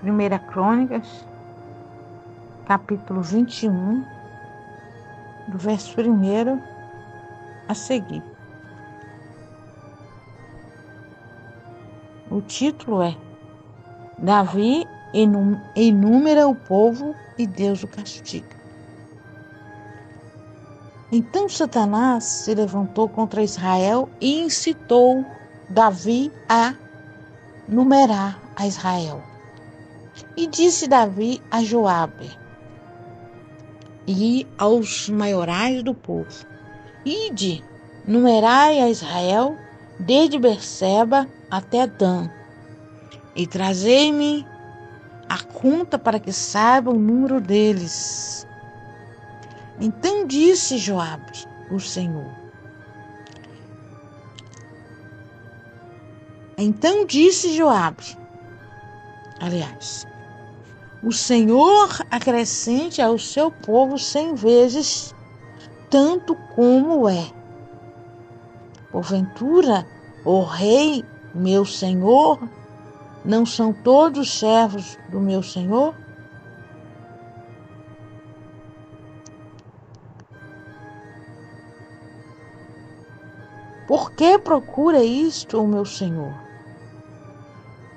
1 Crônicas, capítulo 21, do verso 1 a seguir. O título é Davi enumera o povo e Deus o castiga. Então Satanás se levantou contra Israel e incitou Davi a numerar a Israel. E disse Davi a Joabe e aos maiorais do povo: Ide, numerai a Israel desde Berseba até Dan, e trazei-me a conta para que saiba o número deles. Então disse Joabe, o Senhor. O Senhor acrescente ao seu povo 100 vezes tanto como é. Porventura, ó rei, meu senhor, não são todos servos do meu senhor? Por que procura isto, o meu senhor?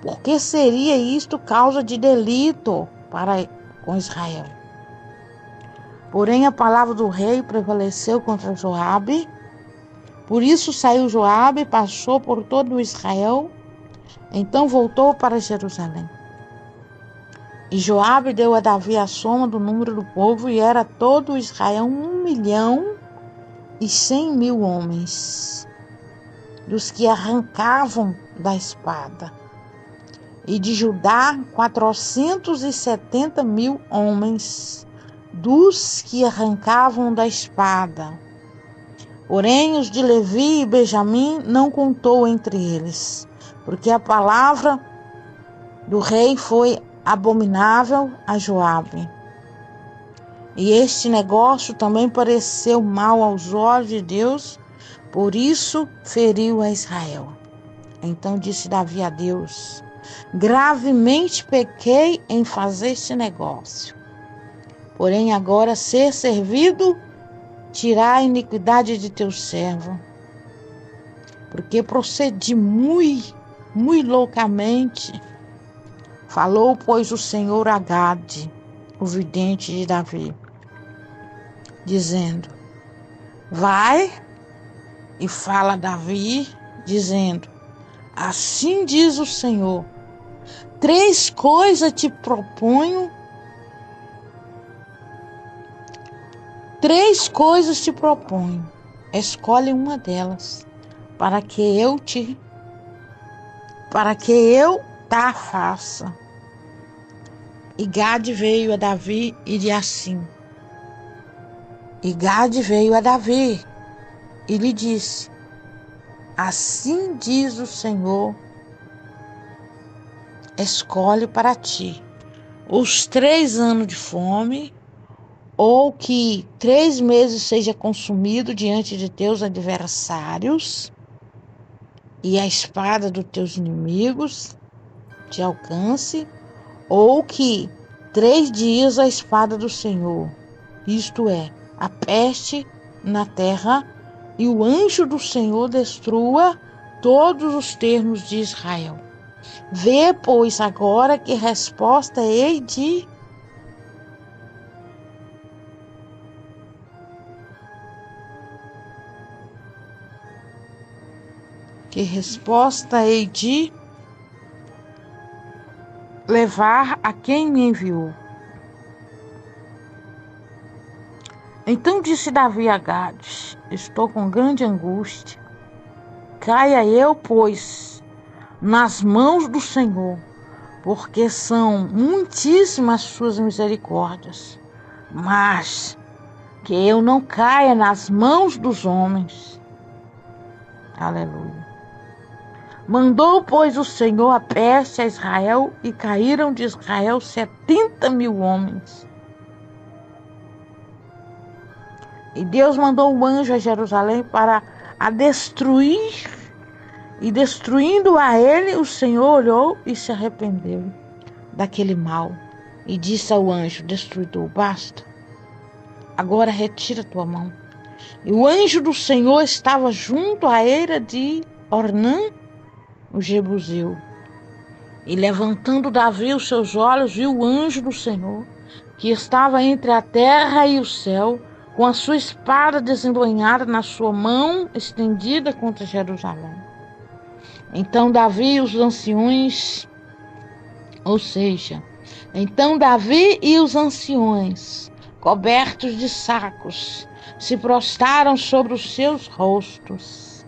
Por que seria isto causa de delito para com Israel? Porém, a palavra do rei prevaleceu contra Joabe. Por isso saiu Joabe e passou por todo Israel. Então voltou para Jerusalém. E Joabe deu a Davi a soma do número do povo, e era todo Israel 1.100.000 homens, dos que arrancavam da espada. E de Judá 470.000 homens, dos que arrancavam da espada. Porém, os de Levi e Benjamim não contou entre eles, porque a palavra do rei foi abominável a Joabe. E este negócio também pareceu mal aos olhos de Deus, por isso feriu a Israel. Então disse Davi a Deus: gravemente pequei em fazer este negócio. Porém, agora ser servido, tirar a iniquidade de teu servo. Porque procedi muito loucamente. Falou, pois, o Senhor a Gade, o vidente de Davi, dizendo: vai e fala a Davi, dizendo: assim diz o Senhor, 3 coisas te proponho, 3 coisas te proponho, escolhe uma delas, para que eu tá faça. E Gade veio a Davi e lhe disse: assim diz o Senhor, escolhe para ti os 3 anos de fome, ou que 3 meses seja consumido diante de teus adversários, e a espada dos teus inimigos te alcance, ou que 3 dias a espada do Senhor, isto é, a peste na terra, e o anjo do Senhor destrua todos os termos de Israel. Vê, pois, agora que resposta hei de levar a quem me enviou. Então disse Davi a Gade: estou com grande angústia. Caia eu, pois, nas mãos do Senhor, porque são muitíssimas suas misericórdias. Mas que eu não caia nas mãos dos homens. Aleluia. Mandou, pois, o Senhor a peste a Israel, e caíram de Israel 70.000 homens. E Deus mandou um anjo a Jerusalém para a destruir, e destruindo a ele, o Senhor olhou e se arrependeu. daquele mal. E disse ao anjo destruidor: basta, agora retira tua mão. E o anjo do Senhor estava junto à eira de Ornã, o Jebuseu. E levantando Davi os seus olhos, viu o anjo do Senhor, que estava entre a terra e o céu, com a sua espada desembainhada na sua mão estendida contra Jerusalém. Então Davi e os anciões, cobertos de sacos, se prostraram sobre os seus rostos.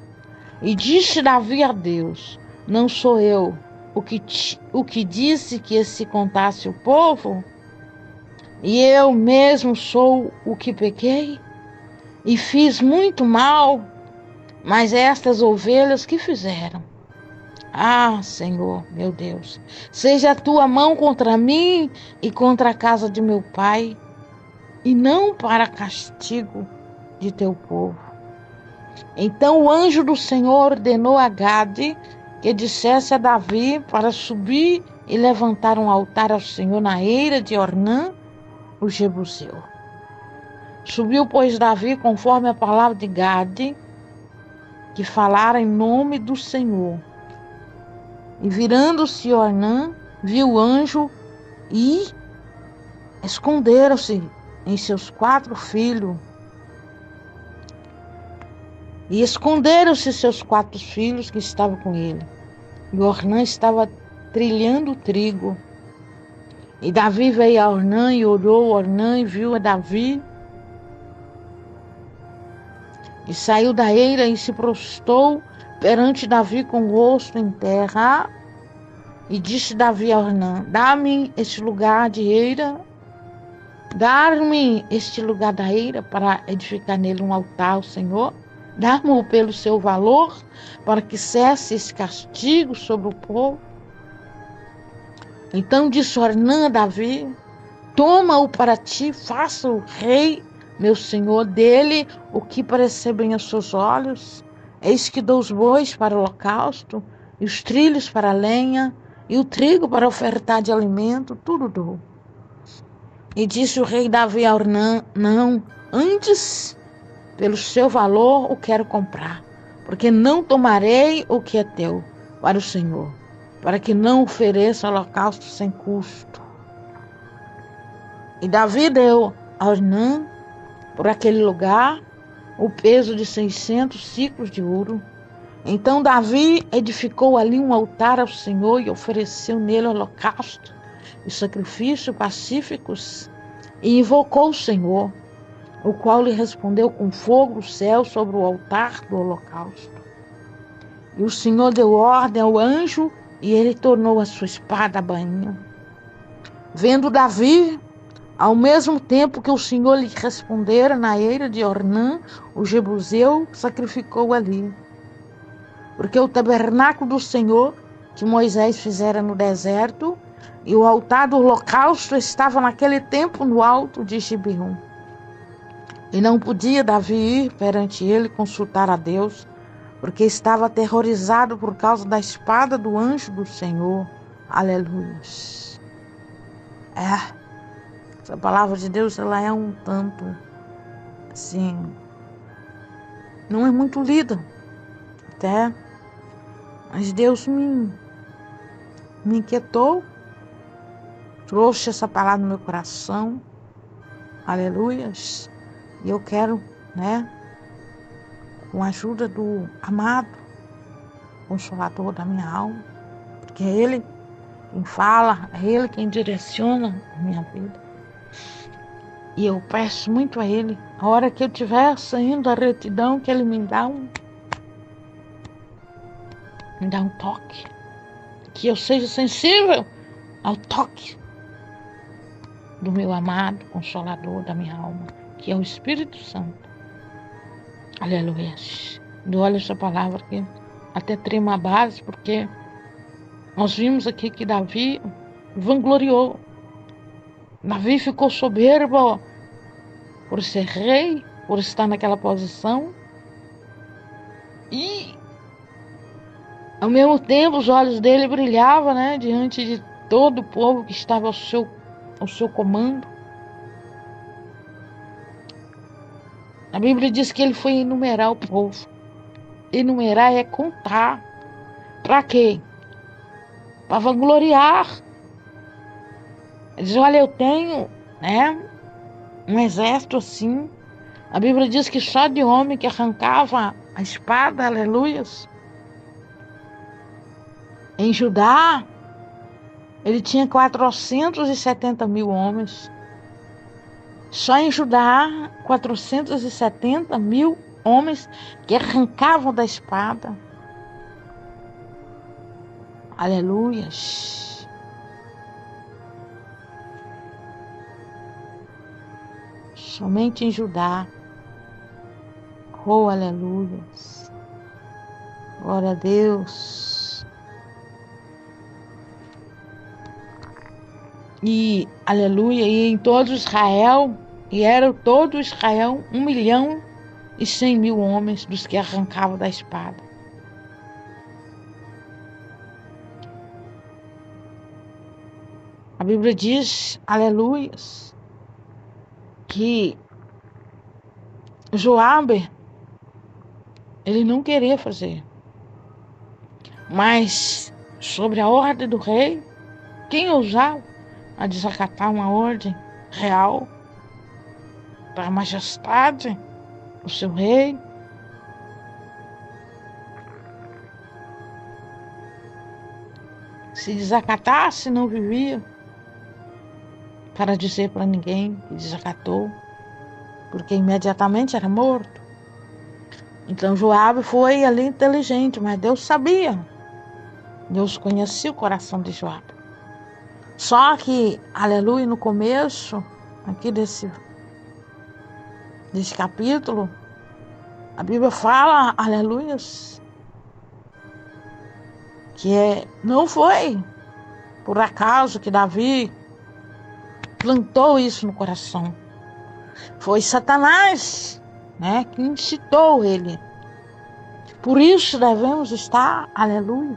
E disse Davi a Deus: não sou eu o que disse que se contasse o povo? E eu mesmo sou o que pequei? E fiz muito mal, mas estas ovelhas que fizeram? Ah, Senhor, meu Deus, seja a tua mão contra mim e contra a casa de meu pai, e não para castigo de teu povo. Então o anjo do Senhor ordenou a Gade que dissesse a Davi para subir e levantar um altar ao Senhor na eira de Ornã, o Jebuseu. Subiu, pois, Davi conforme a palavra de Gade, que falara em nome do Senhor. E virando-se Ornã, viu o anjo e esconderam-se em seus 4 filhos. E esconderam-se seus 4 filhos que estavam com ele. E Ornã estava trilhando o trigo. E Davi veio a Ornã e olhou Ornã e viu a Davi. E saiu da eira e se prostrou perante Davi com o rosto em terra. E disse Davi a Ornã: dá-me este lugar de eira, dar-me este lugar da eira para edificar nele um altar ao Senhor. Dá-me-o pelo seu valor, para que cesse esse castigo sobre o povo. Então disse Ornã a Davi: toma-o para ti, faça-o rei, meu senhor, dele o que parecer bem aos seus olhos. Eis que dou os bois para o holocausto, e os trilhos para a lenha, e o trigo para ofertar de alimento, tudo dou. E disse o rei Davi a Ornã: não, antes, pelo seu valor o quero comprar, porque não tomarei o que é teu para o Senhor, para que não ofereça holocausto sem custo. E Davi deu a Ornã, por aquele lugar, o peso de 600 ciclos de ouro. Então Davi edificou ali um altar ao Senhor e ofereceu nele holocausto e sacrifícios pacíficos, e invocou o Senhor, o qual lhe respondeu com fogo do céu sobre o altar do holocausto. E o Senhor deu ordem ao anjo, e ele tornou a sua espada a bainha. Vendo Davi, ao mesmo tempo que o Senhor lhe respondera na eira de Ornã, o Jebuseu, sacrificou ali. Porque o tabernáculo do Senhor, que Moisés fizera no deserto, e o altar do holocausto estava naquele tempo no alto de Gibeon. E não podia Davi ir perante ele consultar a Deus, porque estava aterrorizado por causa da espada do anjo do Senhor. Aleluia. Essa palavra de Deus, ela é um tanto, assim, não é muito lida, até, mas Deus me inquietou, trouxe essa palavra no meu coração, aleluia, e eu quero, com a ajuda do amado Consolador da minha alma, porque é Ele quem fala, é Ele quem direciona a minha vida. E eu peço muito a Ele, a hora que eu estiver saindo da retidão, que Ele me dá um toque, que eu seja sensível ao toque do meu amado Consolador da minha alma, que é o Espírito Santo. Aleluia. Olha essa palavra aqui, até trema a base, porque nós vimos aqui que Davi vangloriou. Davi ficou soberbo por ser rei, por estar naquela posição. E, ao mesmo tempo, os olhos dele brilhavam, diante de todo o povo que estava ao seu comando. A Bíblia diz que ele foi enumerar o povo. Enumerar é contar. Para quê? Para vangloriar. Ele diz, olha, eu tenho, um exército assim. A Bíblia diz que só de homem que arrancava a espada, aleluias. Em Judá, ele tinha 470 mil homens. Só em Judá, 470 mil homens que arrancavam da espada. Aleluias. Somente em Judá. Oh, aleluias. Glória a Deus. E, aleluia, e em todo Israel, e era todo Israel 1.100.000 homens dos que arrancavam da espada. A Bíblia diz, aleluias, que Joabe, ele não queria fazer. Mas, sobre a ordem do rei, quem ousava a desacatar uma ordem real da majestade do seu rei? Se desacatasse, não vivia para dizer para ninguém que desacatou, porque imediatamente era morto. Então Joabe foi ali inteligente, mas Deus sabia. Deus conhecia o coração de Joabe. Só que, aleluia, no começo aqui desse capítulo, a Bíblia fala, aleluias, que não foi por acaso que Davi plantou isso no coração. Foi Satanás, que incitou ele. Por isso devemos estar, aleluia,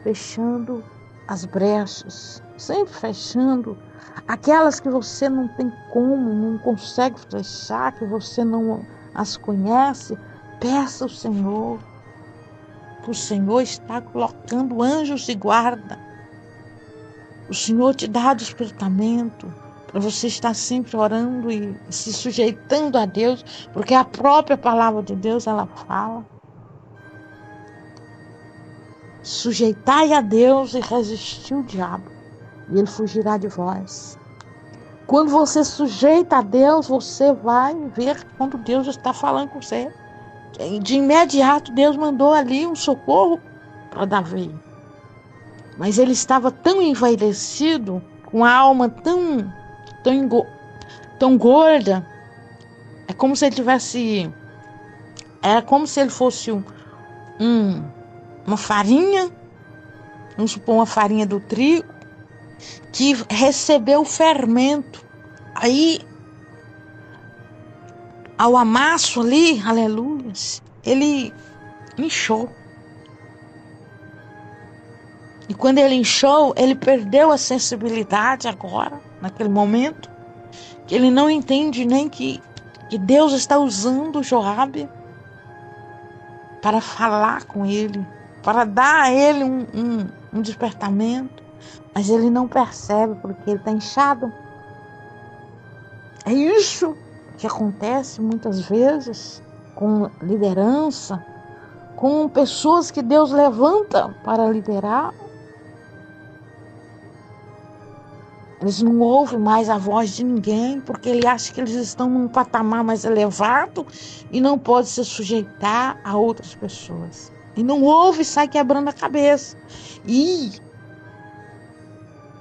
fechando as brechas, sempre fechando aquelas que você não tem como, não consegue fechar, que você não as conhece. Peça ao Senhor, que o Senhor está colocando anjos de guarda. O Senhor te dá despertamento para você estar sempre orando e se sujeitando a Deus, porque a própria palavra de Deus, ela fala: sujeitai a Deus e resistir o diabo, e ele fugirá de vós. Quando você sujeita a Deus, você vai ver quando Deus está falando com você. De imediato, Deus mandou ali um socorro para Davi. Mas ele estava tão envaidecido, com a alma tão gorda. É como se ele tivesse... Era como se ele fosse uma farinha, vamos supor uma farinha do trigo, que recebeu o fermento. Aí, ao amasso ali, aleluia, ele inchou. E quando ele inchou, ele perdeu a sensibilidade agora, naquele momento, que ele não entende nem que Deus está usando Joabe para falar com ele, para dar a ele um despertamento, mas ele não percebe porque ele está inchado. É isso que acontece muitas vezes com liderança, com pessoas que Deus levanta para liderar. Eles não ouvem mais a voz de ninguém, porque ele acha que eles estão num patamar mais elevado e não pode se sujeitar a outras pessoas. E não ouve e sai quebrando a cabeça. E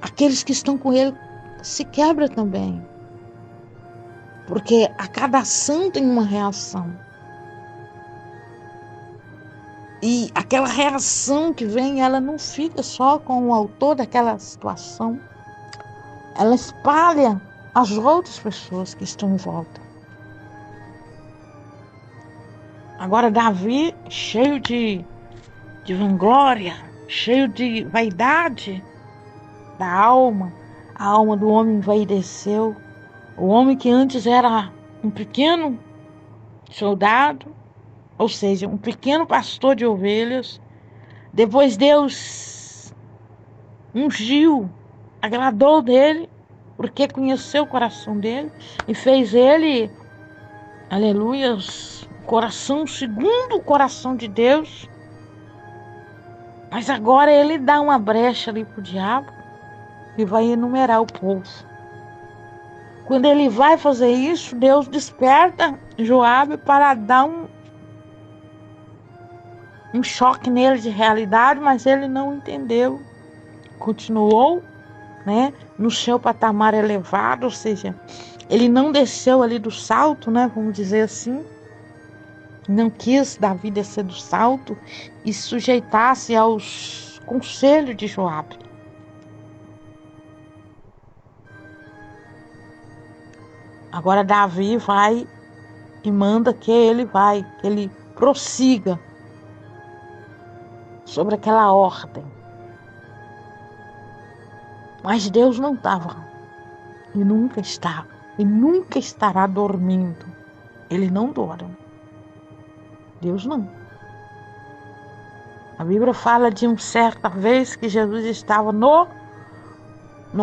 aqueles que estão com ele se quebram também. Porque a cada ação tem uma reação. E aquela reação que vem, ela não fica só com o autor daquela situação. Ela espalha as outras pessoas que estão em volta. Agora Davi, cheio de vanglória, cheio de vaidade, da alma, a alma do homem envaideceu. O homem que antes era um pequeno soldado, ou seja, um pequeno pastor de ovelhas, depois Deus ungiu, agradou dele, porque conheceu o coração dele e fez ele, aleluia, coração segundo o coração de Deus. Mas agora ele dá uma brecha ali pro diabo e vai enumerar o povo. Quando ele vai fazer isso, Deus desperta Joabe para dar um choque nele de realidade, mas ele não entendeu. Continuou, né, no seu patamar elevado, ou seja, ele não desceu ali do salto, né, vamos dizer assim. Não quis Davi descer do salto e sujeitar-se aos conselhos de Joabe. Agora Davi vai e manda que ele prossiga sobre aquela ordem. Mas Deus não estava e nunca está e nunca estará dormindo. Ele não dorme. Deus não. A Bíblia fala de uma certa vez que Jesus estava no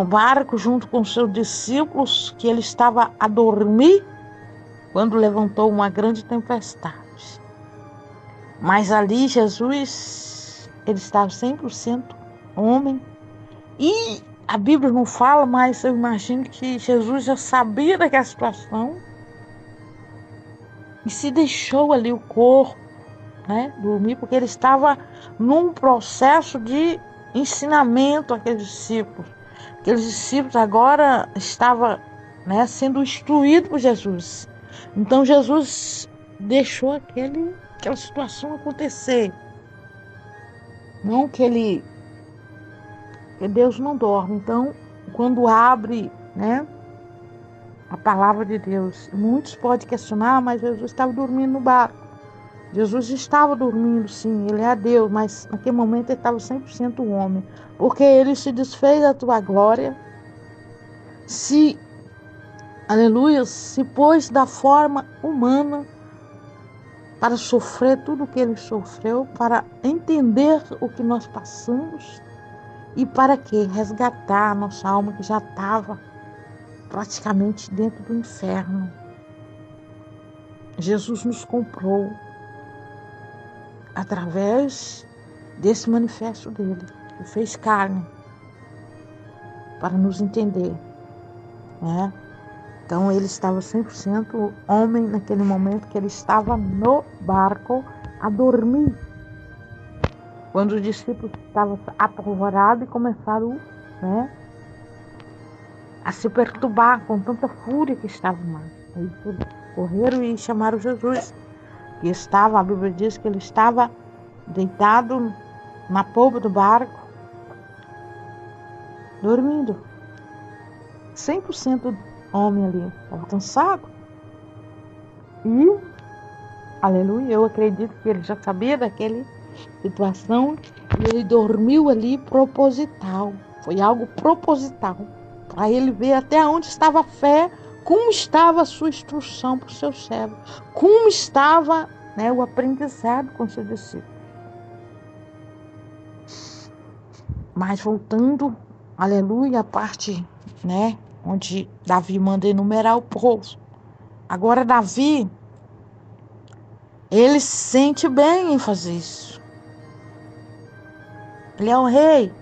barco junto com seus discípulos, que ele estava a dormir quando levantou uma grande tempestade. Mas ali Jesus, ele estava 100% homem. E a Bíblia não fala, mas eu imagino que Jesus já sabia daquela situação e se deixou ali o corpo, né, dormir, porque ele estava num processo de ensinamento àqueles discípulos. Aqueles discípulos agora estavam, né, sendo instruídos por Jesus. Então Jesus deixou aquela situação acontecer. Não que Deus não dorme. Então, quando abre, né, a palavra de Deus, muitos podem questionar, mas Jesus estava dormindo no barco. Jesus estava dormindo, sim, ele é Deus, mas naquele momento ele estava 100% homem, porque ele se desfez da tua glória, aleluia, se pôs da forma humana para sofrer tudo o que ele sofreu, para entender o que nós passamos e para quê? Resgatar a nossa alma que já estava praticamente dentro do inferno. Jesus nos comprou através desse manifesto dele, que fez carne para nos entender, né? Então ele estava 100% homem naquele momento que ele estava no barco a dormir. Quando os discípulos estavam apavorados e começaram, né, a se perturbar com tanta fúria que estavam lá. Aí correram e chamaram Jesus, que estava, a Bíblia diz que ele estava deitado na polpa do barco, dormindo. 100% homem ali, estava cansado. E, aleluia, eu acredito que ele já sabia daquela situação e ele dormiu ali proposital. Foi algo proposital, para ele ver até onde estava a fé, como estava a sua instrução para o seu servo, como estava, né, o aprendizado com seus discípulos. Mas voltando, aleluia, a parte, né, onde Davi manda enumerar o povo. Agora Davi, ele se sente bem em fazer isso. Ele é o rei.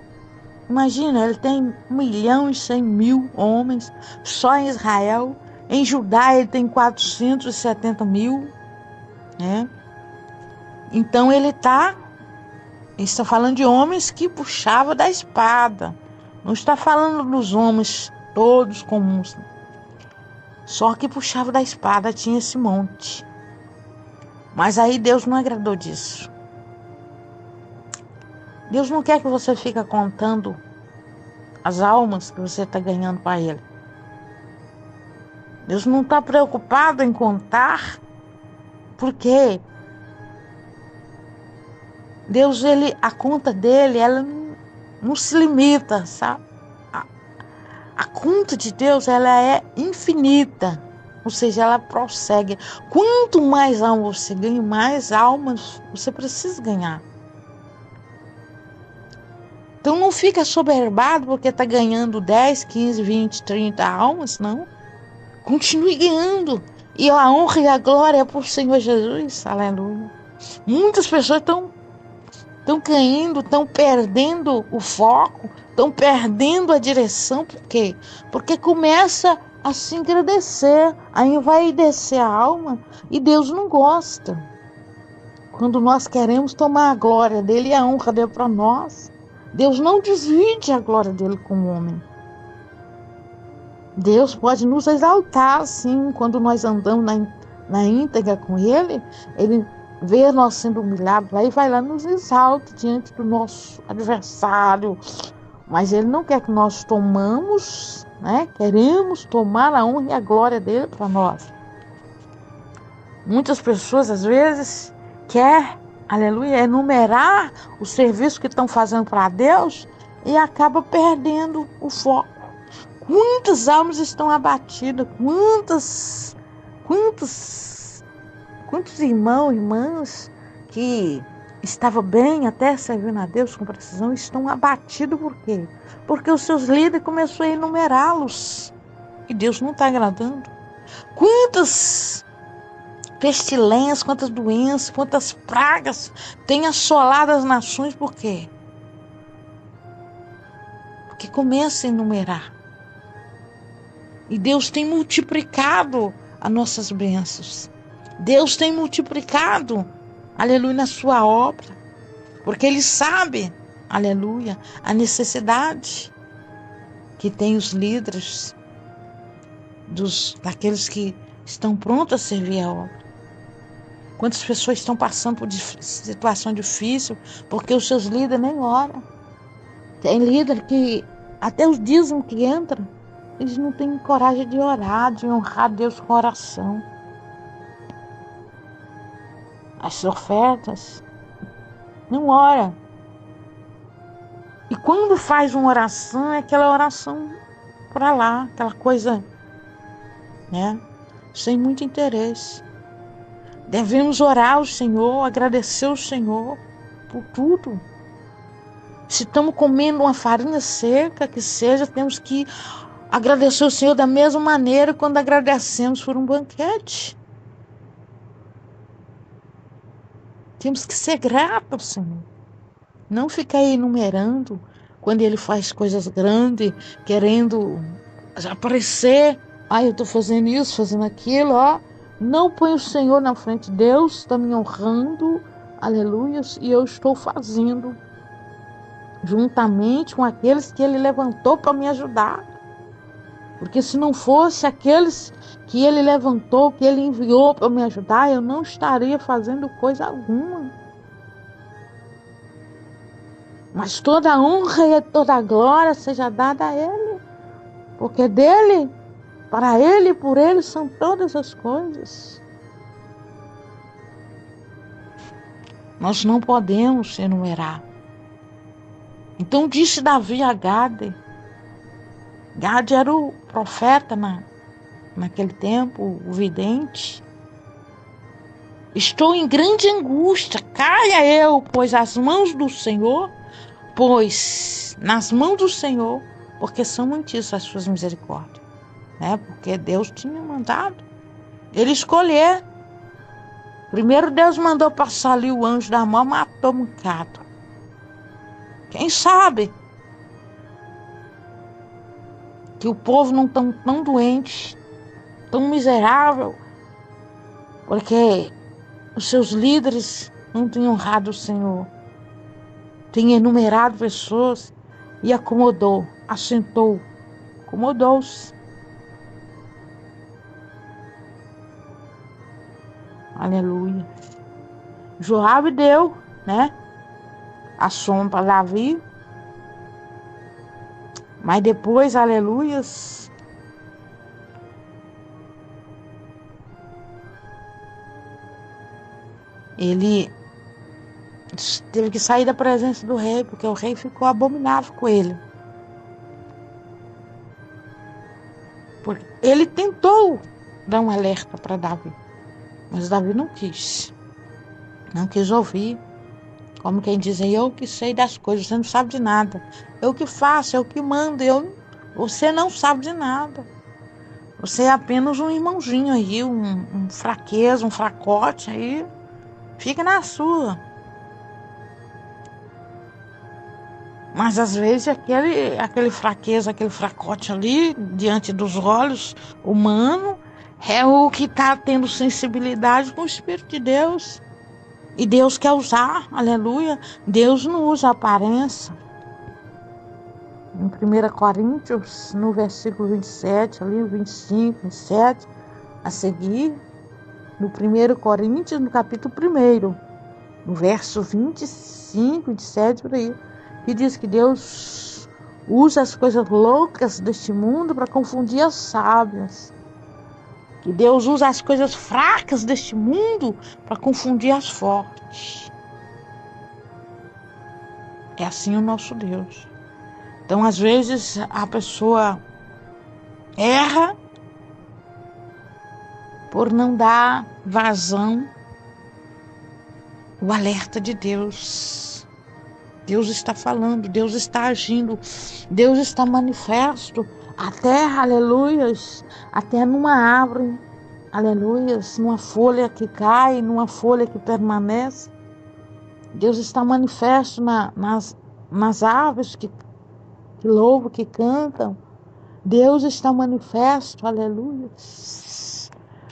Imagina, ele tem 1.100.000 homens só em Israel. Em Judá ele tem 470.000, né? Então ele está falando de homens que puxavam da espada. Não está falando dos homens todos comuns. Só que puxava da espada, tinha esse monte. Mas aí Deus não agradou disso. Deus não quer que você fique contando as almas que você está ganhando para Ele. Deus não está preocupado em contar, porque Deus, a conta dele, ela não se limita, sabe? A conta de Deus, ela é infinita. Ou seja, ela prossegue. Quanto mais almas você ganha, mais almas você precisa ganhar. Então não fica soberbado porque está ganhando 10, 15, 20, 30 almas, não. Continue ganhando. E a honra e a glória é por Senhor Jesus. Aleluia. Muitas pessoas estão caindo, estão perdendo o foco, estão perdendo a direção. Por quê? Porque começa a se engrandecer, aí vai descer a alma e Deus não gosta. Quando nós queremos tomar a glória dele e a honra dele para nós, Deus não divide a glória dele com o homem. Deus pode nos exaltar, sim, quando nós andamos na íntegra com ele, ele vê nós sendo humilhados lá e vai lá nos exalta diante do nosso adversário. Mas ele não quer que nós tomamos, né? Queremos tomar a honra e a glória dele para nós. Muitas pessoas, às vezes, querem, aleluia, enumerar o serviço que estão fazendo para Deus e acaba perdendo o foco. Quantas almas estão abatidas, quantos irmãos e irmãs que estavam bem até servindo a Deus com precisão estão abatidos. Por quê? Porque os seus líderes começaram a enumerá-los e Deus não está agradando. Quantas pestilências, quantas doenças, quantas pragas têm assolado as nações. Por quê? Porque começa a enumerar. E Deus tem multiplicado as nossas bênçãos. Deus tem multiplicado, aleluia, na sua obra. Porque Ele sabe, aleluia, a necessidade que tem os líderes, daqueles que estão prontos a servir a obra. Quantas pessoas estão passando por situação difícil porque os seus líderes nem oram. Tem líder que até os dízimos que entram, eles não têm coragem de orar, de honrar Deus com oração. As ofertas, não ora. E quando faz uma oração, é aquela oração para lá, aquela coisa, né, sem muito interesse. Devemos orar ao Senhor, agradecer ao Senhor por tudo. Se estamos comendo uma farinha seca, que seja, temos que agradecer ao Senhor da mesma maneira quando agradecemos por um banquete. Temos que ser gratos ao Senhor. Não ficar enumerando quando Ele faz coisas grandes, querendo aparecer. Eu estou fazendo isso, fazendo aquilo, ó. Não põe o Senhor na frente. Deus está me honrando, aleluia, e eu estou fazendo juntamente com aqueles que Ele levantou para me ajudar. Porque se não fosse aqueles que Ele levantou, que Ele enviou para me ajudar, eu não estaria fazendo coisa alguma. Mas toda a honra e toda a glória seja dada a Ele. Porque dele, para Ele e por Ele são todas as coisas. Nós não podemos enumerar. Então disse Davi a Gade. Gade era o profeta naquele tempo, o vidente. Estou em grande angústia, caia eu, pois nas mãos do Senhor, porque são muitas as suas misericórdias. Né? Porque Deus tinha mandado ele escolher. Primeiro Deus mandou passar ali o anjo da mão, matou um bocado. Quem sabe que o povo não está tão doente, tão miserável, porque os seus líderes não têm honrado o Senhor. Tem enumerado pessoas e acomodou, assentou, acomodou-se. Aleluia. Joabe deu, né, a sombra para Davi. Mas depois, aleluias, ele teve que sair da presença do rei, porque o rei ficou abominável com ele. Porque ele tentou dar um alerta para Davi, mas Davi não quis ouvir. Como quem diz, eu que sei das coisas, você não sabe de nada. Eu que faço, eu que mando, você não sabe de nada. Você é apenas um irmãozinho aí, um fraqueza, um fracote aí. Fica na sua. Mas às vezes aquele fraqueza, aquele fracote ali, diante dos olhos humanos, é o que está tendo sensibilidade com o Espírito de Deus. E Deus quer usar, aleluia. Deus não usa aparência. Em 1 Coríntios, no versículo 27, ali, 25, 27, a seguir, no 1 Coríntios, no capítulo 1, no verso 25, 27, por aí, que diz que Deus usa as coisas loucas deste mundo para confundir as sábias. Que Deus usa as coisas fracas deste mundo para confundir as fortes. É assim o nosso Deus. Então, às vezes, a pessoa erra por não dar vazão ao alerta de Deus. Deus está falando, Deus está agindo, Deus está manifesto. Até, aleluias, até numa árvore, aleluias, numa folha que cai, numa folha que permanece. Deus está manifesto nas árvores que louvam, que cantam. Deus está manifesto, aleluia,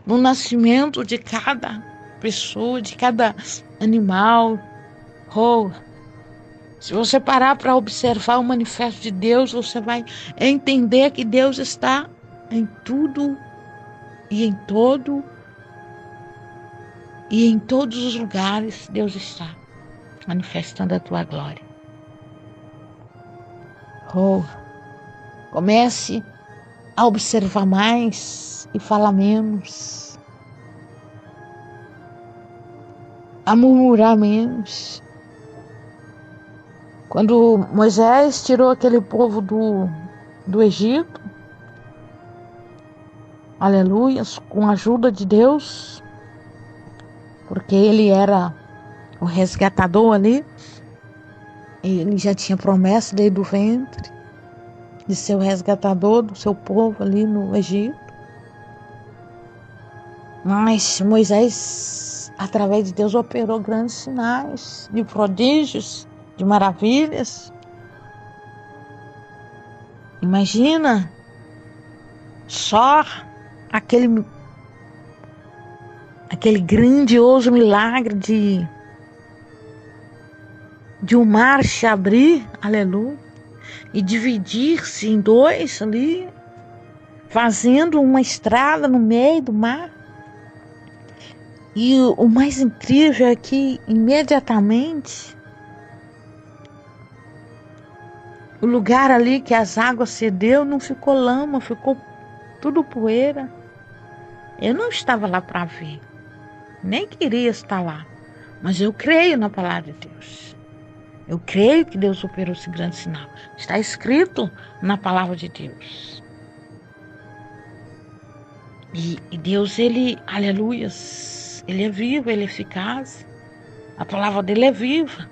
no nascimento de cada pessoa, de cada animal. Se você parar para observar o manifesto de Deus, você vai entender que Deus está em tudo e em todo e em todos os lugares. Deus está manifestando a tua glória. Comece a observar mais e falar menos, a murmurar menos. Quando Moisés tirou aquele povo do Egito, aleluia, com a ajuda de Deus, porque ele era o resgatador ali, ele já tinha promessa desde o ventre de ser o resgatador do seu povo ali no Egito. Mas Moisés, através de Deus, operou grandes sinais, de prodígios, de maravilhas. Imagina só aquele grandioso milagre de um mar se abrir, aleluia, e dividir-se em dois ali, fazendo uma estrada no meio do mar. E o mais incrível é que imediatamente o lugar ali que as águas cedeu não ficou lama, ficou tudo poeira. Eu não estava lá para ver, nem queria estar lá, mas eu creio na palavra de Deus. Eu creio que Deus operou esse grande sinal. Está escrito na palavra de Deus. E Deus, ele, aleluias, ele é vivo, ele é eficaz. A palavra dele é viva.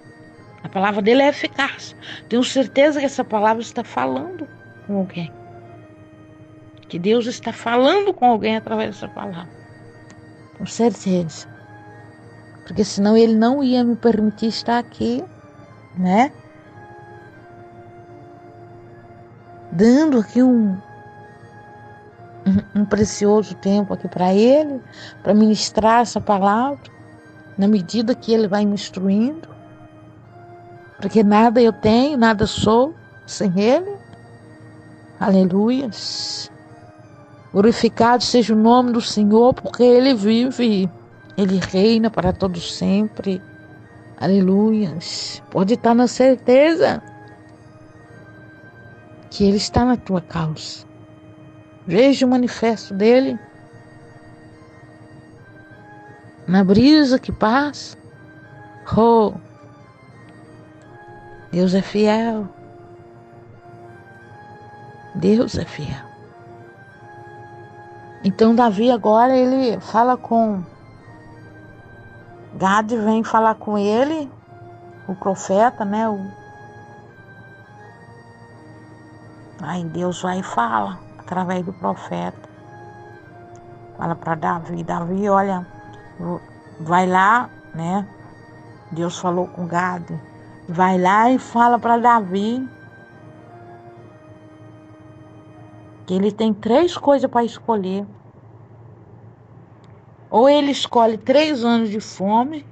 A palavra dele é eficaz. Tenho certeza que essa palavra está falando com alguém. Que Deus está falando com alguém através dessa palavra. Com certeza. Porque senão ele não ia me permitir estar aqui, né? Dando aqui um precioso tempo aqui para ele, para ministrar essa palavra, na medida que ele vai me instruindo. Porque nada eu tenho, nada sou sem ele. Aleluias. Glorificado seja o nome do Senhor, porque ele vive, ele reina para todos sempre. Aleluias. Pode estar na certeza que ele está na tua causa. Veja o manifesto dele na brisa que passa. Deus é fiel. Deus é fiel. Então Davi agora ele fala com Gade, vem falar com ele, o profeta, né? Aí Deus vai e fala através do profeta. Fala para Davi, Davi, olha, vai lá, né? Deus falou com Gade. Vai lá e fala para Davi que ele tem 3 coisas para escolher. Ou ele escolhe 3 anos de fome,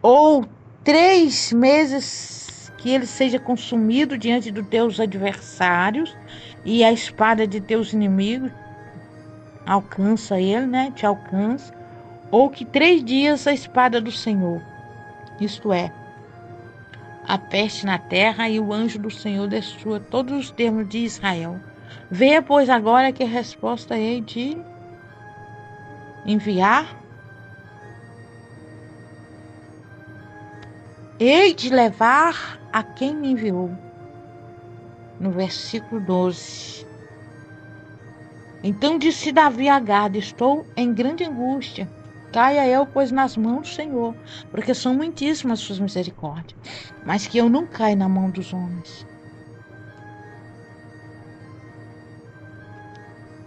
ou 3 meses que ele seja consumido diante dos teus adversários e a espada de teus inimigos alcança ele, né? Te alcança. Ou que 3 dias a espada do Senhor, isto é, a peste na terra e o anjo do Senhor destrua todos os termos de Israel. Veja, pois, agora que resposta hei de enviar. Hei de levar a quem me enviou. No versículo 12. Então disse Davi a Gade, estou em grande angústia. Caia eu, pois, nas mãos do Senhor, porque são muitíssimas suas misericórdias, mas que eu não caia na mão dos homens.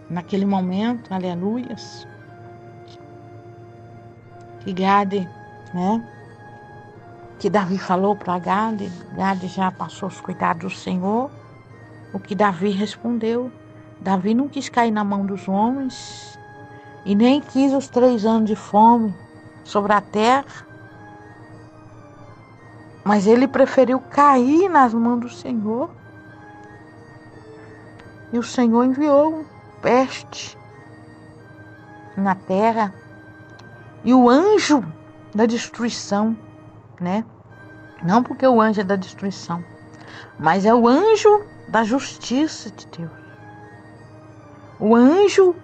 Naquele momento, aleluias, que Gade, né? Que Davi falou para Gade, Gade já passou os cuidados do Senhor. O que Davi respondeu, Davi não quis cair na mão dos homens e nem quis os 3 anos de fome sobre a terra, mas ele preferiu cair nas mãos do Senhor. E o Senhor enviou peste na terra e o anjo da destruição, né? Não porque o anjo é da destruição, mas é o anjo da justiça de Deus. O anjo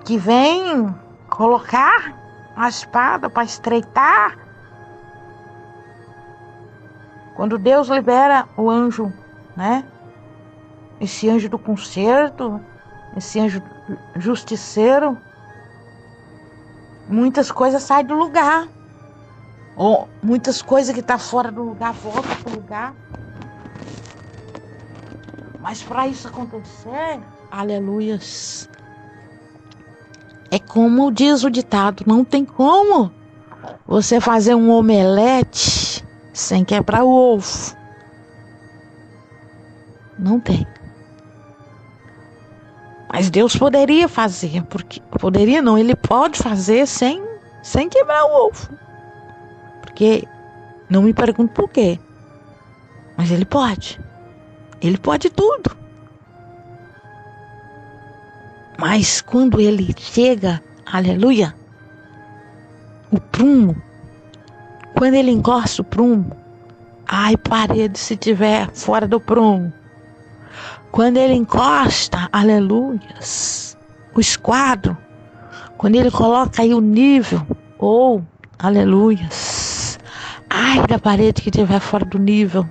que vem colocar a espada para estreitar. Quando Deus libera o anjo, né? Esse anjo do conserto, esse anjo justiceiro, muitas coisas saem do lugar. Ou muitas coisas que estão fora do lugar voltam para o lugar. Mas para isso acontecer, aleluias, é como diz o ditado, não tem como você fazer um omelete sem quebrar o ovo. Não tem. Mas Deus poderia fazer, porque poderia não, Ele pode fazer sem quebrar o ovo. Porque não me pergunto por quê, mas Ele pode. Ele pode tudo. Mas quando Ele chega, aleluia, o prumo, quando Ele encosta o prumo, ai, parede se tiver fora do prumo. Quando Ele encosta, aleluias, o esquadro, quando Ele coloca aí o nível, ou, aleluias, ai da parede que estiver fora do nível,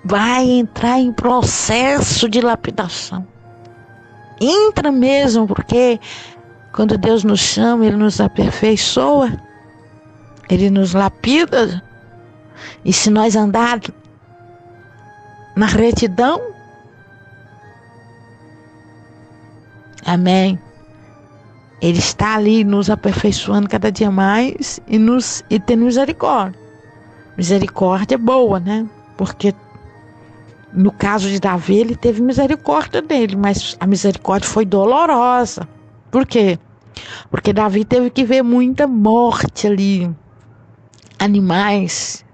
vai entrar em processo de lapidação. Entra mesmo, porque quando Deus nos chama, Ele nos aperfeiçoa, Ele nos lapida, e se nós andarmos na retidão, amém, Ele está ali nos aperfeiçoando cada dia mais e tem misericórdia. Misericórdia boa, né? Porque no caso de Davi, ele teve misericórdia dele, mas a misericórdia foi dolorosa. Por quê? Porque Davi teve que ver muita morte ali, animais.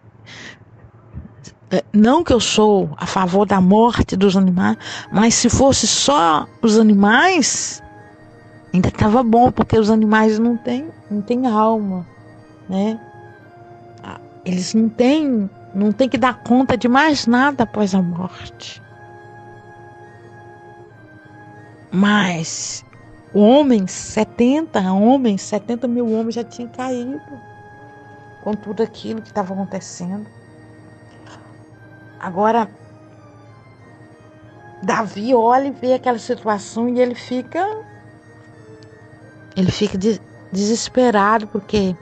Não que eu sou a favor da morte dos animais, mas se fosse só os animais, ainda estava bom, porque os animais não têm alma, né? Eles não têm que dar conta de mais nada após a morte. Mas homens, 70 mil homens já tinham caído com tudo aquilo que estava acontecendo. Agora, Davi olha e vê aquela situação e ele fica desesperado, porque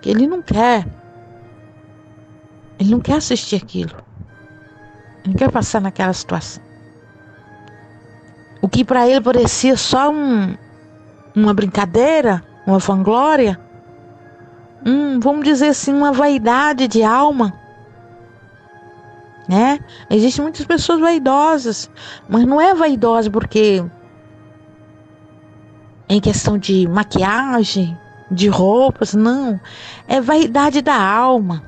ele não quer assistir aquilo, ele não quer passar naquela situação. O que para ele parecia só uma brincadeira, uma vanglória, vamos dizer assim, uma vaidade de alma, né? Existem muitas pessoas vaidosas, mas não é vaidosa porque em questão de maquiagem, de roupas, não. É vaidade da alma.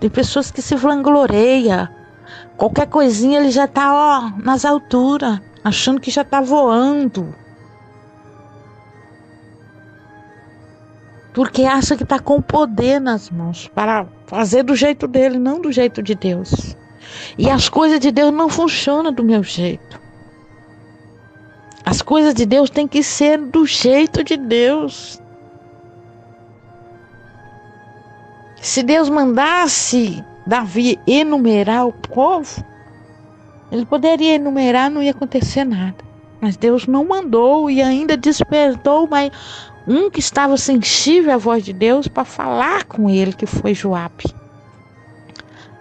Tem pessoas que se vangloreiam. Qualquer coisinha ele já está nas alturas, achando que já está voando. Porque acha que está com o poder nas mãos para fazer do jeito dele, não do jeito de Deus. E as coisas de Deus não funcionam do meu jeito. As coisas de Deus têm que ser do jeito de Deus. Se Deus mandasse Davi enumerar o povo, ele poderia enumerar, não ia acontecer nada. Mas Deus não mandou e ainda despertou um que estava sensível à voz de Deus para falar com ele, que foi Joabe.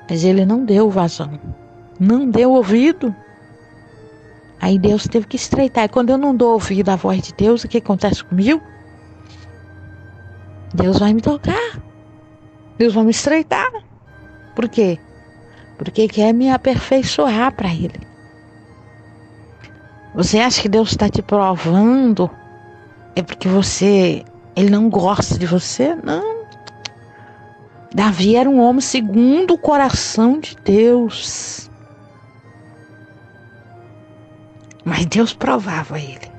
Mas ele não deu vazão, não deu ouvido. Aí Deus teve que estreitar. E quando eu não dou ouvido à voz de Deus, o que acontece comigo? Deus vai me tocar. Deus vai me estreitar. Por quê? Porque quer me aperfeiçoar para Ele. Você acha que Deus está te provando? É porque Ele não gosta de você? Não. Davi era um homem segundo o coração de Deus. Mas Deus provava ele.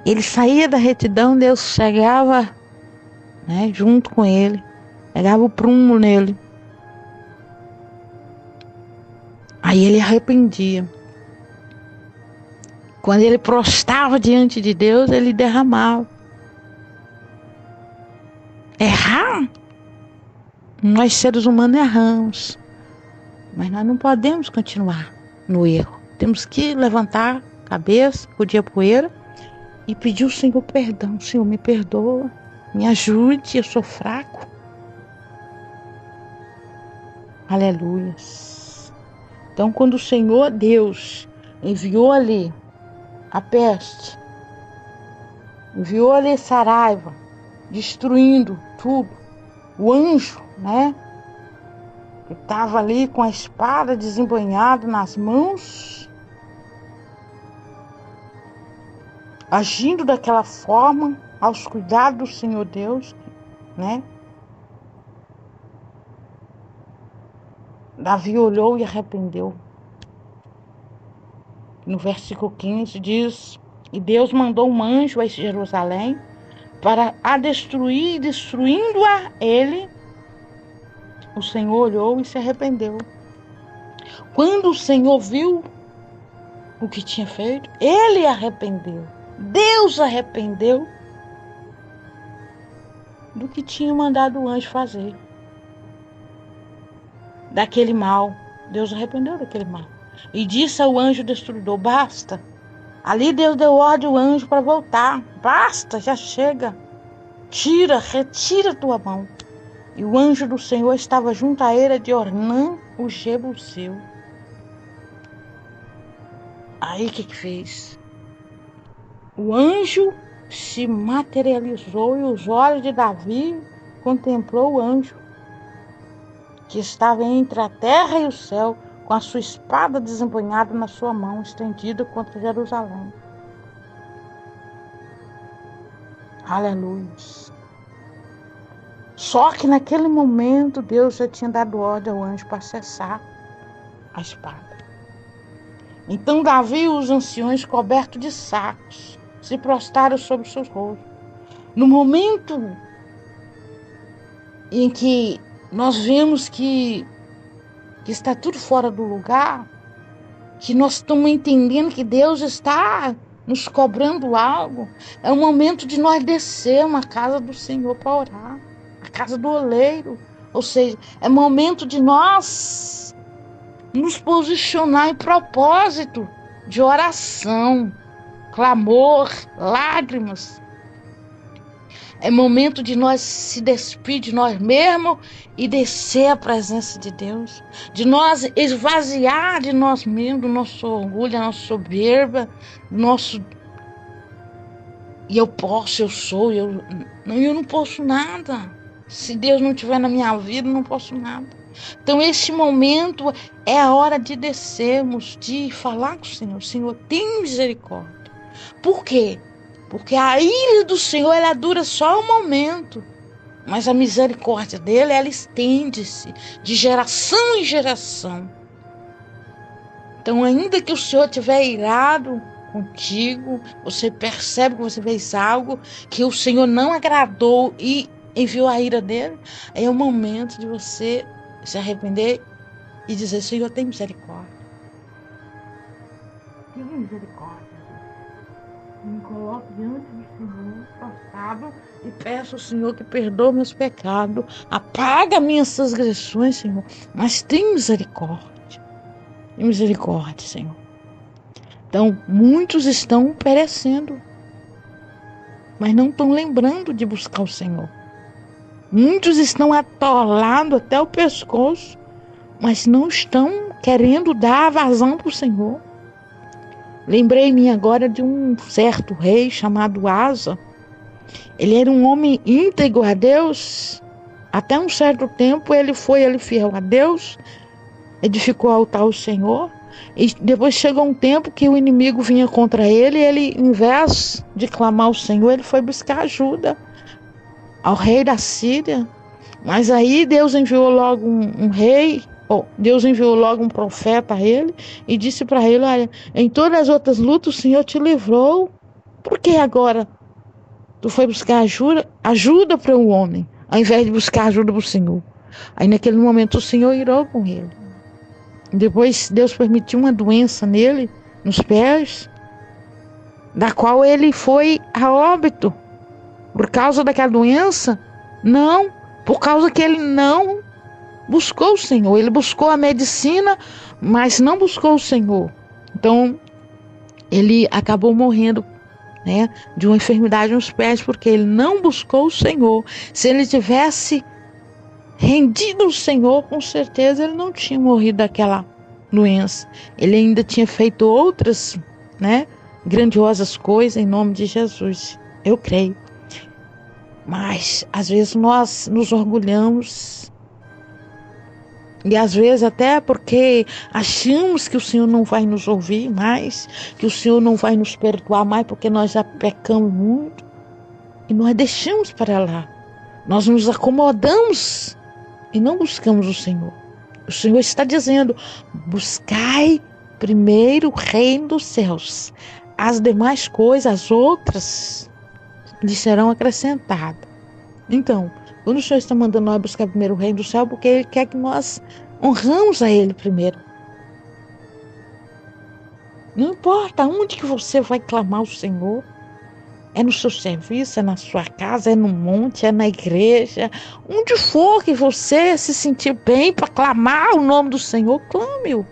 Ele saía da retidão, Deus chegava, junto com ele, pegava o prumo nele. Aí ele arrependia. Quando ele prostrava diante de Deus, ele derramava. Errar? Nós seres humanos erramos. Mas nós não podemos continuar no erro. Temos que levantar a cabeça, sacudir a poeira e pedir ao Senhor perdão. Senhor, me perdoa, me ajude, eu sou fraco. Aleluias. Então, quando o Senhor Deus enviou ali a peste, enviou ali Saraiva, destruindo tudo, o anjo, que estava ali com a espada desembanhada nas mãos, agindo daquela forma, aos cuidados do Senhor Deus, Davi olhou e arrependeu. No versículo 15 diz: e Deus mandou um anjo a Jerusalém para a destruir, e destruindo-a ele, o Senhor olhou e se arrependeu. Quando o Senhor viu o que tinha feito, ele arrependeu. Deus arrependeu do que tinha mandado o anjo fazer. Daquele mal. Deus arrependeu daquele mal. E disse ao anjo destruidor: basta. Ali Deus deu ordem ao anjo para voltar. Basta, já chega. Retira tua mão. E o anjo do Senhor estava junto à eira de Ornã, o Jebuseu. Aí o que fez? O anjo se materializou e os olhos de Davi contemplou o anjo que estava entre a terra e o céu, com a sua espada desembanhada na sua mão, estendida contra Jerusalém. Aleluia. Só que naquele momento Deus já tinha dado ordem ao anjo para cessar a espada. Então Davi e os anciões, cobertos de sacos, se prostraram sobre seus rostos. No momento em que nós vemos que está tudo fora do lugar, que nós estamos entendendo que Deus está nos cobrando algo, é o momento de nós descermos à casa do Senhor para orar, a casa do oleiro. Ou seja, é momento de nós nos posicionar em propósito de oração, clamor, lágrimas. É momento de nós se despedir de nós mesmos e descer à presença de Deus. De nós esvaziar de nós mesmos, do nosso orgulho, da nossa soberba, do nosso... E eu posso, eu sou, eu não posso nada. Se Deus não estiver na minha vida, eu não posso nada. Então esse momento é a hora de descermos, de falar com o Senhor. Senhor, tem misericórdia. Por quê? Porque a ira do Senhor, ela dura só um momento. Mas a misericórdia dele, ela estende-se de geração em geração. Então, ainda que o Senhor estiver irado contigo, você percebe que você fez algo que o Senhor não agradou e enviou a ira dele, é o momento de você se arrepender e dizer: Senhor, tem misericórdia. Tem misericórdia. Me coloco diante do Senhor, prostrado, e peço ao Senhor que perdoe meus pecados, apaga minhas transgressões, Senhor, mas tem misericórdia. Tem misericórdia, Senhor. Então, muitos estão perecendo, mas não estão lembrando de buscar o Senhor. Muitos estão atolados até o pescoço, mas não estão querendo dar vazão para o Senhor. Lembrei-me agora de um certo rei chamado Asa. Ele era um homem íntegro a Deus. Até um certo tempo ele foi fiel a Deus, edificou o altar ao Senhor. E depois chegou um tempo que o inimigo vinha contra ele, e ele, em vez de clamar ao Senhor, ele foi buscar ajuda ao rei da Síria. Mas aí Deus enviou logo um rei, Deus enviou logo um profeta a ele e disse para ele: olha, em todas as outras lutas o Senhor te livrou, por que agora tu foi buscar ajuda para o homem, ao invés de buscar ajuda para o Senhor? Aí naquele momento o Senhor irou com ele. Depois Deus permitiu uma doença nele, nos pés, da qual ele foi a óbito. Por causa daquela doença? Não, por causa que ele não buscou o Senhor. Ele buscou a medicina, mas não buscou o Senhor. Então, ele acabou morrendo, né, de uma enfermidade nos pés, porque ele não buscou o Senhor. Se ele tivesse rendido ao Senhor, com certeza ele não tinha morrido daquela doença. Ele ainda tinha feito outras, né, grandiosas coisas em nome de Jesus. Eu creio. Mas às vezes nós nos orgulhamos, e às vezes até porque achamos que o Senhor não vai nos ouvir mais, que o Senhor não vai nos perdoar mais, porque nós já pecamos muito, e nós deixamos para lá. Nós nos acomodamos e não buscamos o Senhor. O Senhor está dizendo: buscai primeiro o reino dos céus, as demais coisas, as outras, lhe serão acrescentadas. Então, quando o Senhor está mandando nós buscar primeiro o reino do céu, porque Ele quer que nós honramos a Ele primeiro. Não importa onde que você vai clamar o Senhor, é no seu serviço, é na sua casa, é no monte, é na igreja, onde for que você se sentir bem para clamar o nome do Senhor, clame-o.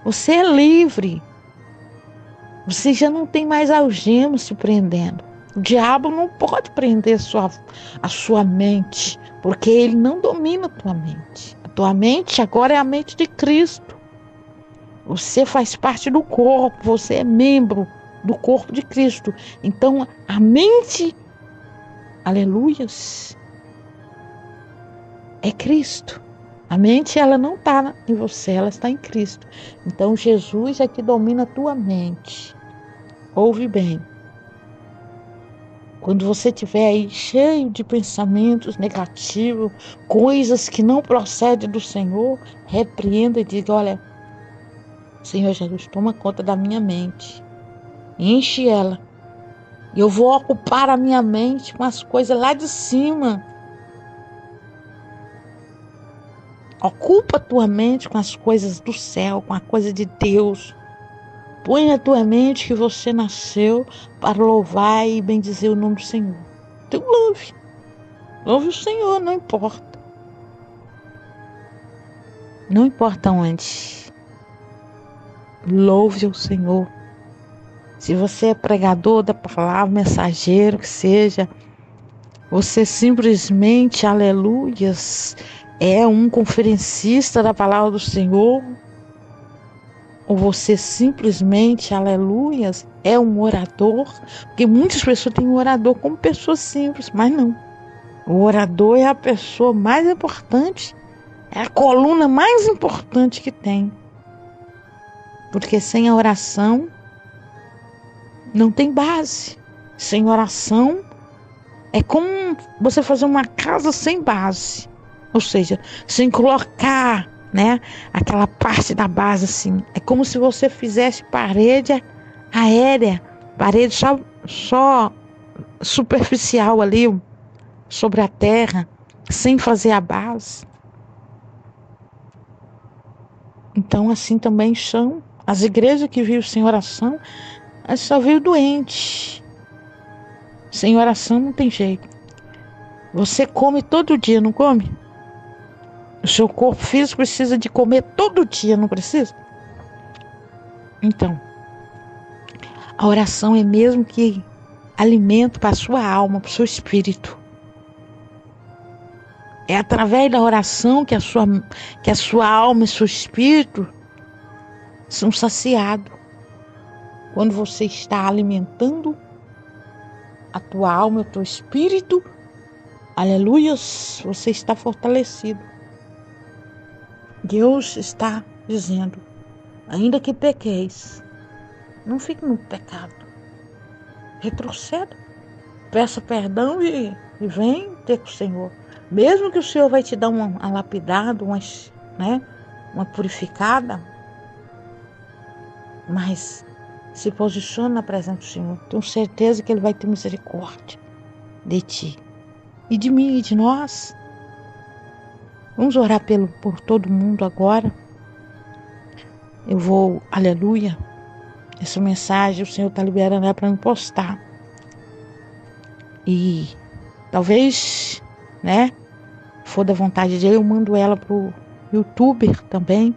Você é livre. Você já não tem mais algemas se prendendo. O diabo não pode prender a sua mente, porque ele não domina a tua mente. A tua mente agora é a mente de Cristo. Você faz parte do corpo, você é membro do corpo de Cristo. Então, a mente, aleluias, é Cristo. A mente, ela não está em você, ela está em Cristo. Então, Jesus é que domina a tua mente. Ouve bem. Quando você estiver aí cheio de pensamentos negativos, coisas que não procedem do Senhor, repreenda e diga: olha, Senhor Jesus, toma conta da minha mente. Enche ela. E eu vou ocupar a minha mente com as coisas lá de cima. Ocupa a tua mente com as coisas do céu, com a coisa de Deus. Põe na tua mente que você nasceu para louvar e bendizer o nome do Senhor. Então louve o Senhor, não importa. Não importa onde. Louve o Senhor. Se você é pregador da palavra, mensageiro que seja, você simplesmente, aleluias, é um conferencista da palavra do Senhor, ou você simplesmente, aleluias, é um orador, porque muitas pessoas têm um orador como pessoa simples, mas não. O orador é a pessoa mais importante, é a coluna mais importante que tem, porque sem a oração não tem base. Sem oração é como você fazer uma casa sem base, ou seja, sem colocar, né, aquela parte da base assim. É como se você fizesse parede aérea, parede só superficial ali sobre a terra, sem fazer a base. Então assim também são as igrejas que vivem sem oração, elas só vivem doente. Sem oração não tem jeito. Você come todo dia, não come? O seu corpo físico precisa de comer todo dia, não precisa? Então, a oração é mesmo que alimento para a sua alma, para o seu espírito. É através da oração que a sua alma e seu espírito são saciados. Quando você está alimentando a tua alma e o teu espírito, aleluias, você está fortalecido. Deus está dizendo, ainda que pequeis, não fique no pecado. Retroceda, peça perdão e vem ter com o Senhor. Mesmo que o Senhor vai te dar uma lapidada, uma purificada, mas se posicione na presença do Senhor. Tenho certeza que Ele vai ter misericórdia de ti e de mim e de nós. Vamos orar por todo mundo agora. Eu vou, aleluia, essa mensagem o Senhor está liberando ela para me postar. E talvez, for da vontade dele, eu mando ela pro YouTuber também.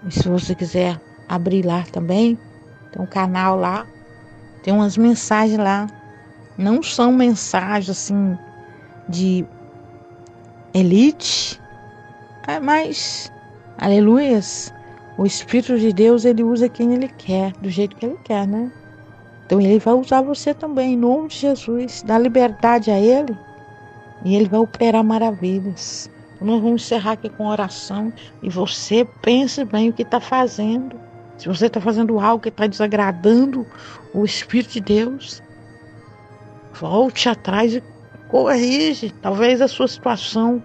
E se você quiser abrir lá também, tem um canal lá, tem umas mensagens lá. Não são mensagens assim de elite, mas, aleluias, o Espírito de Deus, ele usa quem ele quer, do jeito que ele quer, né? Então ele vai usar você também, em nome de Jesus. Dá liberdade a ele e ele vai operar maravilhas. Nós vamos encerrar aqui com oração e você pense bem o que está fazendo. Se você está fazendo algo que está desagradando o Espírito de Deus, volte atrás e corrige. Talvez a sua situação,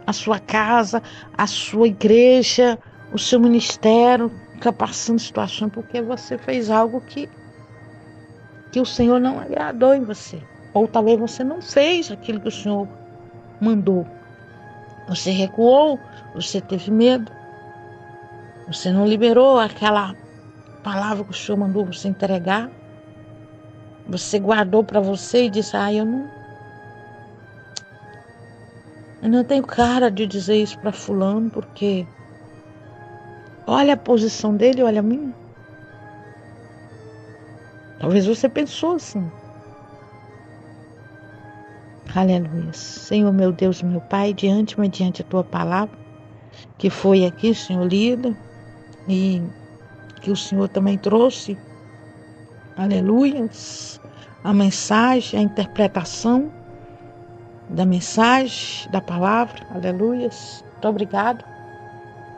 a sua casa, a sua igreja, o seu ministério está passando situação porque você fez algo que o Senhor não agradou em você. Ou talvez você não fez aquilo que o Senhor mandou. Você recuou, você teve medo. Você não liberou aquela palavra que o Senhor mandou você entregar. Você guardou para você e disse, eu não tenho cara de dizer isso para fulano, porque olha a posição dele, olha a minha. Talvez você pensou assim. Aleluia. Senhor, meu Deus, meu Pai, mediante a tua palavra, que foi aqui, Senhor, lida, e que o Senhor também trouxe, aleluias, a mensagem, a interpretação da mensagem, da palavra, aleluias. Muito obrigado.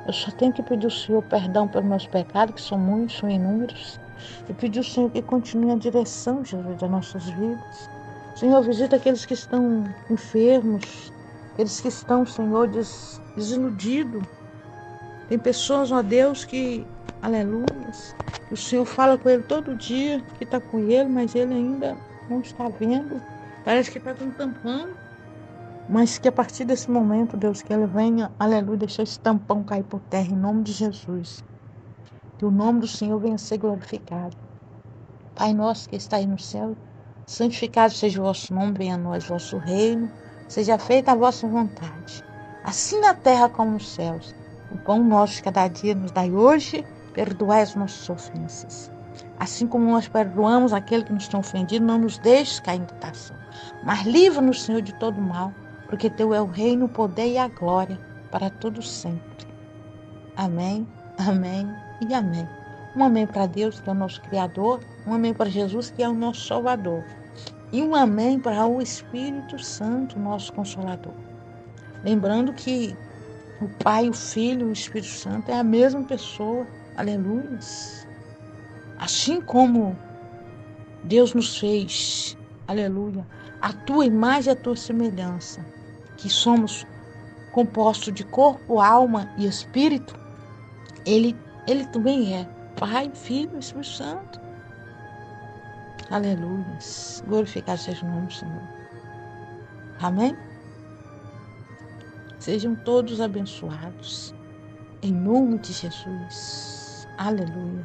Eu só tenho que pedir ao Senhor perdão pelos meus pecados, que são muitos, são inúmeros, e pedir ao Senhor que continue a direção, Jesus, das nossas vidas. Senhor, visita aqueles que estão enfermos, aqueles que estão, Senhor, desiludidos. Tem pessoas, ó Deus, que, aleluia, o Senhor fala com ele todo dia, que está com ele, mas ele ainda não está vendo. Parece que está com um tampão, mas que a partir desse momento, Deus, que ele venha, aleluia, deixar esse tampão cair por terra, em nome de Jesus. Que o nome do Senhor venha ser glorificado. Pai nosso que está aí no céu, santificado seja o vosso nome, venha a nós, vosso reino, seja feita a vossa vontade, assim na terra como nos céus. O pão nosso de cada dia nos dai hoje, perdoai as nossas ofensas. Assim como nós perdoamos aquele que nos tem ofendido, não nos deixes cair em tentação. Mas livra-nos, Senhor, de todo mal, porque teu é o reino, o poder e a glória para todos sempre. Amém, amém e amém. Um amém para Deus, que é o nosso Criador. Um amém para Jesus, que é o nosso Salvador. E um amém para o Espírito Santo, nosso Consolador. Lembrando que o Pai, o Filho e o Espírito Santo é a mesma pessoa. Aleluia. Assim como Deus nos fez, aleluia, a tua imagem e a tua semelhança, que somos compostos de corpo, alma e espírito, ele também é Pai, Filho e Espírito Santo. Aleluia. Glorificado seja o nome do Senhor. Amém? Sejam todos abençoados. Em nome de Jesus. Aleluia.